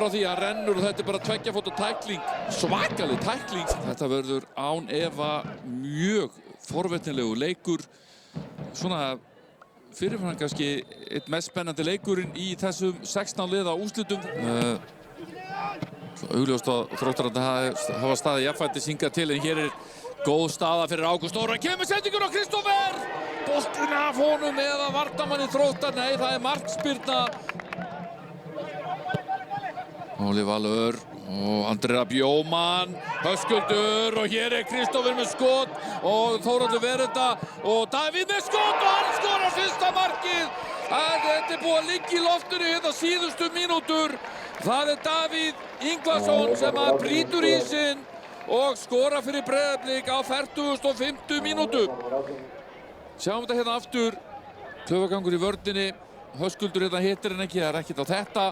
frá því að rennur og þetta bara 2 fóta tækling, svakaleg tækling. Þetta verður án efa mjög forvitnilegu leikur, svona fyrirfram kannski einn mest spennandi leikurinn í þessum 16 liða úrslitum. Augljóst að Þróttararnir hafa staðið jafnfætis hingað til, en hér góð staða fyrir Ágúst Orra. Kemur sendingur á Kristófer! Boltinn af honum eða varnarmanni Þróttar. Nei, það markspyrna. Óli Valur og Andrea Bjóman, Höskuldur og hér Kristófer með skot og Þórhallur Verenda og Davíð með skot og hann skorar fyrsta markið. Þetta búið að liggja í loftinu hérna síðustu mínútur. Það Davíð Ingvarsson sem brýtur ísinn og skora fyrir Breiðablik á 45. mínútu. Sjáum þetta hérna aftur. Klaufagangur í vörninni. Höskuldur hérna hittir en ekki, það ekkert á þetta.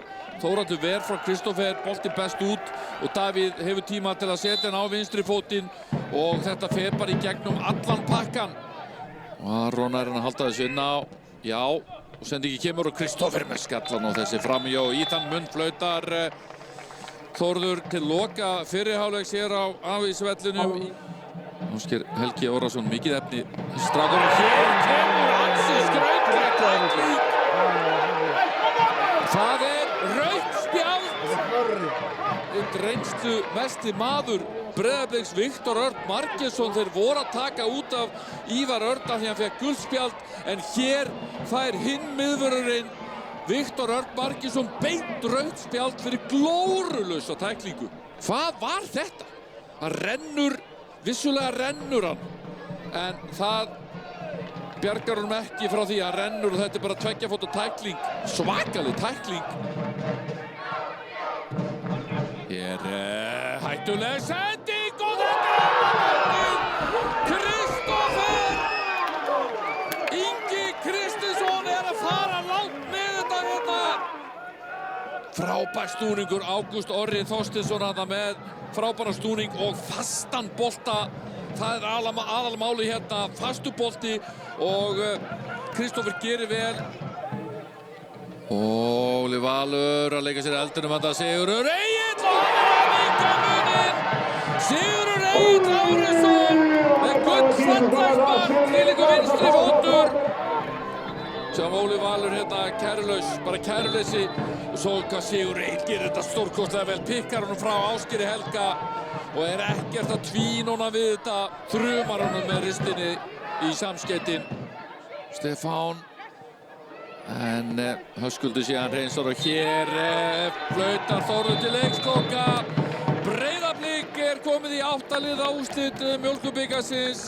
Þórhallur ver frá Kristófer, boltinn best út og Davíð hefur tíma til að setja hann á vinstri fótinn og þetta fer bara í gegnum allan pakkan. Og Aron hann að halda þessu inn á, já, og sendingi kemur og Kristófer með skallan á þessi framhjá og Ítan Munn flautar. Þórður til loka fyrriháleiks hér á Afísvellinum. Ásgeir Helgi Órðarsson, mikið efni. Strákurinn hér kemur ansi skrautlegt tækling. Það rautt spjald. Einn reynslu mesti maður Breiðabliks, Viktor Örn Margeirsson. Þeir voru að taka út af Ívar Örn af því hann fékk guldspjald, en hér fær hinn miðvörðurinn Viktor Örn Margeirsson beint rautt spjald fyrir glórulausa tæklingu. Hvað var þetta? Hann rennur, vissulega rennur hann, en það bjargar honum ekki frá því að rennur og þetta bara 2 fóta tækling, svakaleg tækling. Hér hættuleg sending og þetta Kristófer! Ingi Kristinsson að fara langt með þetta hérna. Frábær stúningur, Ágúst Orri Þorsteinsson með frábæran stúning og fastan bolta. Það aðalmáli hérna, fastu bolti og Kristófer gerir vel. Óli Valur að leika sér eldunum að Sigurður Egill og hann að minka muninn. Sigurður Egill Árisson með gullfallasmark, þvílíkur vinstri fótur. Sjáum Óli Valur hérna kærulaus, bara kæruleysi. Og svo hvað Sigurður Egill gerir þetta stórkostlega vel, pikkar honum frá Ásgeiri Helga og ekkert að tvínóna við þetta, þrumar honum með ristinni í samskeytin. Stefán, en Höskuldur síðan reynsar og hér flautar Þórður til leikskóka. Breiðablik komið í 8 liða úrslit Mjólkurbikarsins.